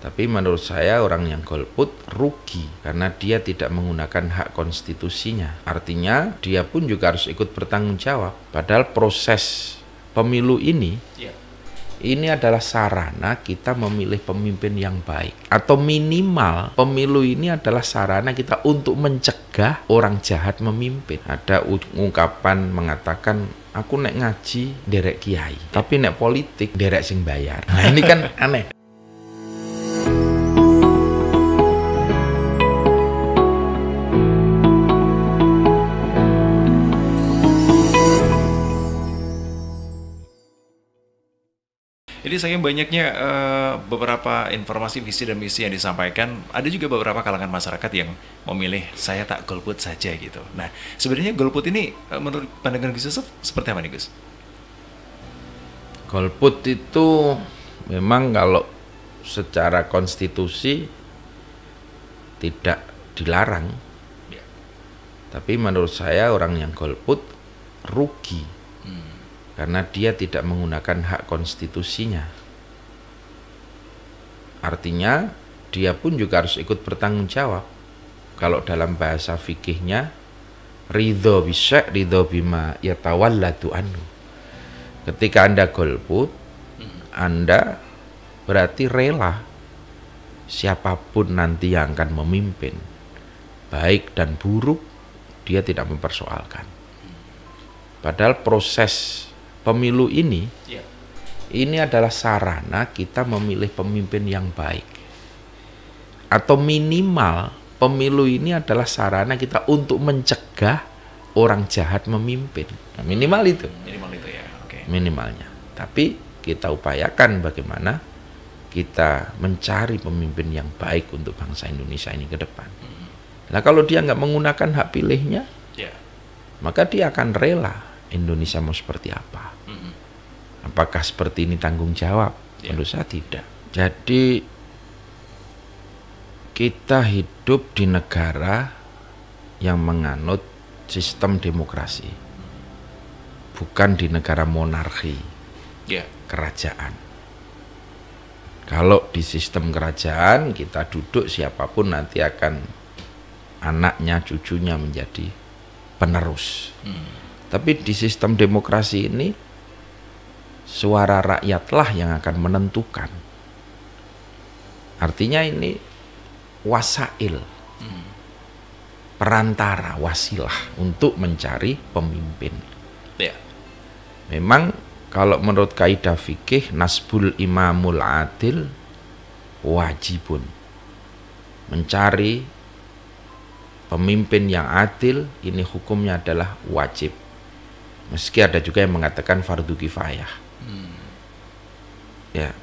Tapi menurut saya orang yang golput rugi karena dia tidak menggunakan hak konstitusinya. Artinya dia pun juga harus ikut bertanggung jawab. Padahal proses pemilu ini adalah sarana kita memilih pemimpin yang baik. Atau minimal pemilu ini adalah sarana kita untuk mencegah orang jahat memimpin. Ada ungkapan mengatakan, aku nek ngaji derek kiai, tapi nek politik derek sing bayar. Nah ini kan aneh. Jadi saking banyaknya beberapa informasi visi dan misi yang disampaikan, ada juga beberapa kalangan masyarakat yang memilih saya tak golput saja gitu. Nah, sebenarnya golput ini menurut pandangan Gus Yusuf seperti apa nih Gus? Golput itu memang kalau secara konstitusi tidak dilarang. Ya. Tapi menurut saya orang yang golput rugi. Karena dia tidak menggunakan hak konstitusinya. Artinya dia pun juga harus ikut bertanggung jawab. Kalau dalam bahasa fikihnya, ridho bisyai' ridho bima yatawalladu anhu. Ketika Anda golput, Anda berarti rela siapapun nanti yang akan memimpin, baik dan buruk, dia tidak mempersoalkan. Padahal proses pemilu ini adalah sarana kita memilih pemimpin yang baik. Atau minimal pemilu ini adalah sarana kita untuk mencegah orang jahat memimpin. Nah, minimal itu. Minimal itu ya, oke. Minimalnya. Tapi kita upayakan bagaimana kita mencari pemimpin yang baik untuk bangsa Indonesia ini ke depan. Nah kalau dia nggak menggunakan hak pilihnya, maka dia akan rela Indonesia mau seperti apa. Apakah seperti ini tanggung jawab? Tentu saja tidak. Jadi kita hidup di negara yang menganut sistem demokrasi, bukan di negara monarki, kerajaan. Kalau di sistem kerajaan kita duduk siapapun nanti akan anaknya, cucunya menjadi penerus. Tapi di sistem demokrasi ini suara rakyatlah yang akan menentukan. Artinya ini wasail, perantara, wasilah untuk mencari pemimpin. Memang kalau menurut kaidah fikih, nasbul imamul adil wajibun. Mencari pemimpin yang adil ini hukumnya adalah wajib. Meski ada juga yang mengatakan fardu kifayah. Ya.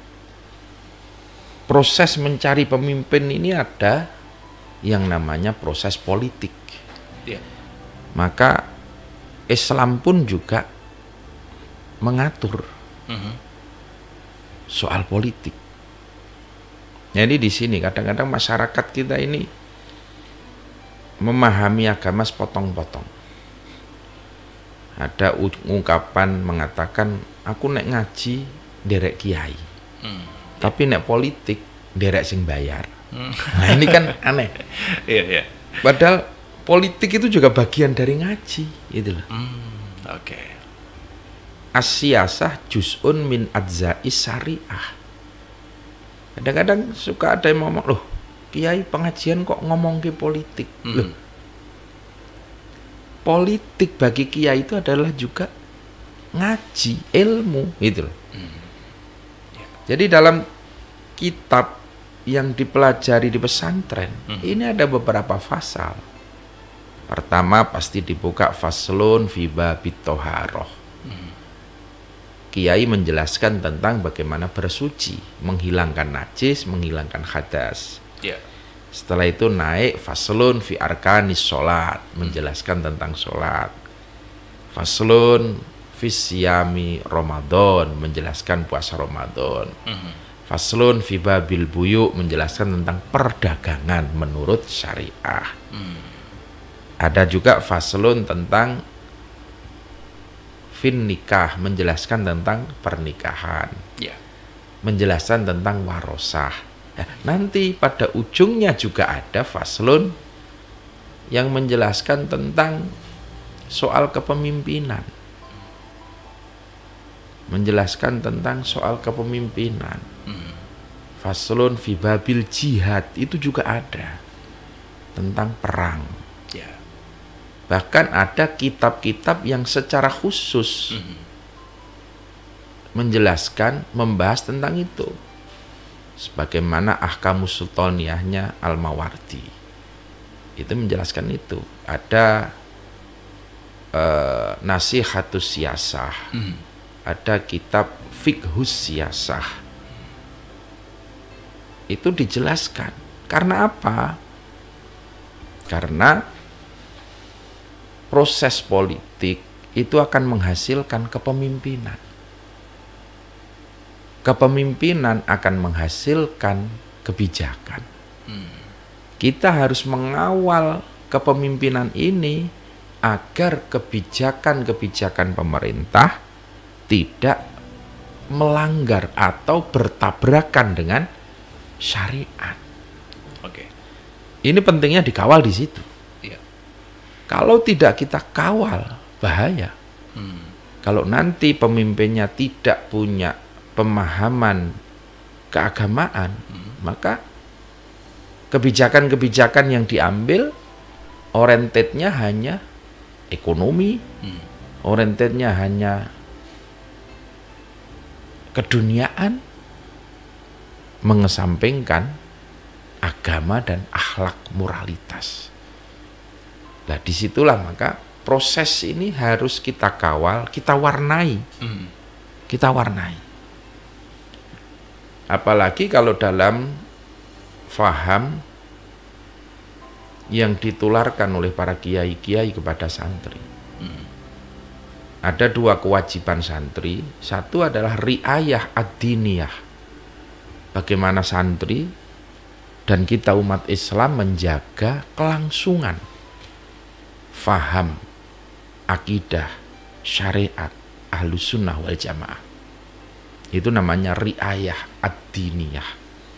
Proses mencari pemimpin ini ada yang namanya proses politik. Maka Islam pun juga mengatur soal politik. Jadi di sini kadang-kadang masyarakat kita ini memahami agama sepotong-potong. Ada ungkapan mengatakan, aku nek ngaji derek kiai, tapi nek politik derek sing bayar. Nah ini kan aneh. Padahal politik itu juga bagian dari ngaji, gitu loh. As-siyasah juz'un min adza'is syariah. Kadang-kadang suka ada yang ngomong, loh kiai pengajian kok ngomong ke politik. Loh, politik bagi kiai itu adalah juga ngaji, ilmu, gitu loh. Jadi dalam kitab yang dipelajari di pesantren, ini ada beberapa fasal. Pertama pasti dibuka faslun fi babit thaharah. Kiai menjelaskan tentang bagaimana bersuci, menghilangkan najis, menghilangkan hadas. Setelah itu naik faslun fi arkanis sholat, menjelaskan tentang sholat. Faslun fi siyami Ramadan, menjelaskan puasa Ramadan. Faslun fi babil buyu, menjelaskan tentang perdagangan menurut syariah. Ada juga faslun tentang fin nikah, menjelaskan tentang pernikahan. Menjelaskan tentang warosah. Nah, nanti pada ujungnya juga ada faslun yang menjelaskan tentang soal kepemimpinan. Menjelaskan tentang soal kepemimpinan. Faslun fi babil jihad itu juga ada tentang perang. Ya. Bahkan ada kitab-kitab yang secara khusus menjelaskan, membahas tentang itu. Sebagaimana Ahkamus Sultaniyahnya Al-Mawardi. Itu menjelaskan itu. Ada Nasihatus Siyasah. Ada kitab Fiqhus Siyasah. Itu dijelaskan. Karena apa? Karena proses politik itu akan menghasilkan kepemimpinan. Kepemimpinan akan menghasilkan kebijakan. Kita harus mengawal kepemimpinan ini agar kebijakan-kebijakan pemerintah tidak melanggar atau bertabrakan dengan syariat. Oke. Ini pentingnya dikawal di situ. Iya. Kalau tidak kita kawal, bahaya. Kalau nanti pemimpinnya tidak punya pemahaman keagamaan, maka kebijakan-kebijakan yang diambil orientednya hanya ekonomi, orientednya hanya keduniaan, mengesampingkan agama dan akhlak moralitas. Nah, disitulah maka proses ini harus kita kawal, kita warnai. Kita warnai. Apalagi kalau dalam faham yang ditularkan oleh para kiai-kiai kepada santri. Ada dua kewajiban santri. Satu adalah riayah ad-diniyah. Bagaimana santri dan kita umat Islam menjaga kelangsungan faham, akidah, syariat, ahlus sunnah wal jamaah. Itu namanya riayah ad-diniyah.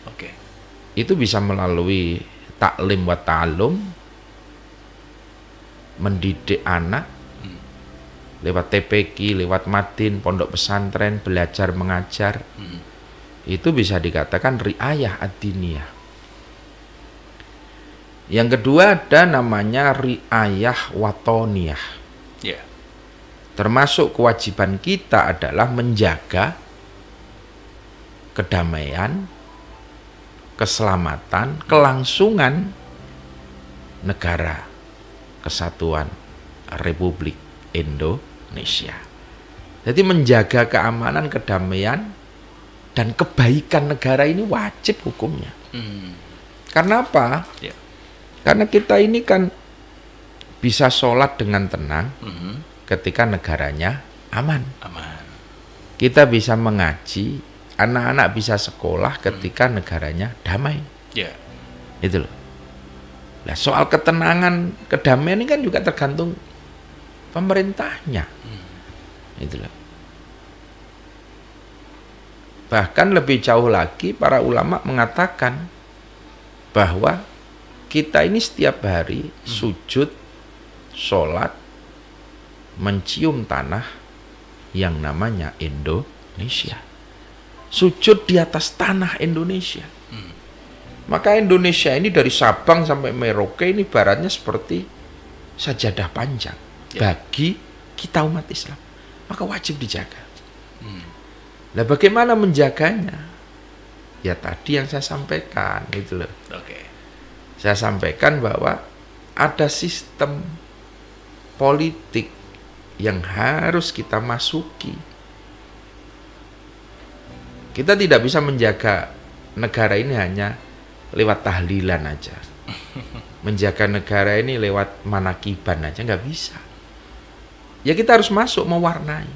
Oke. Itu bisa melalui taklim wa ta'alum, mendidik anak, lewat TPQ, lewat madin, pondok pesantren, belajar mengajar. Itu bisa dikatakan riayah ad-diniyah. Yang kedua ada namanya riayah watoniyah. Ya. Termasuk kewajiban kita adalah menjaga kedamaian, keselamatan, kelangsungan negara kesatuan Republik Indonesia. Jadi menjaga keamanan, kedamaian, dan kebaikan negara ini wajib hukumnya. Karena apa? Ya. Karena kita ini kan bisa sholat dengan tenang ketika negaranya aman. Aman. Kita bisa mengaji, anak-anak bisa sekolah ketika negaranya damai. Ya. Itu loh. Nah, soal ketenangan, kedamaian ini kan juga tergantung pemerintahnya. Itu loh. Bahkan lebih jauh lagi para ulama mengatakan bahwa kita ini setiap hari sujud, sholat, mencium tanah yang namanya Indonesia. Sujud di atas tanah Indonesia. Maka Indonesia ini dari Sabang sampai Merauke ini baratnya seperti sajadah panjang bagi kita umat Islam. Maka wajib dijaga. Nah, bagaimana menjaganya? Ya tadi yang saya sampaikan itu loh. Oke. Saya sampaikan bahwa ada sistem politik yang harus kita masuki. Kita tidak bisa menjaga negara ini hanya lewat tahlilan aja. Menjaga negara ini lewat manakiban aja nggak bisa. Ya kita harus masuk mewarnai.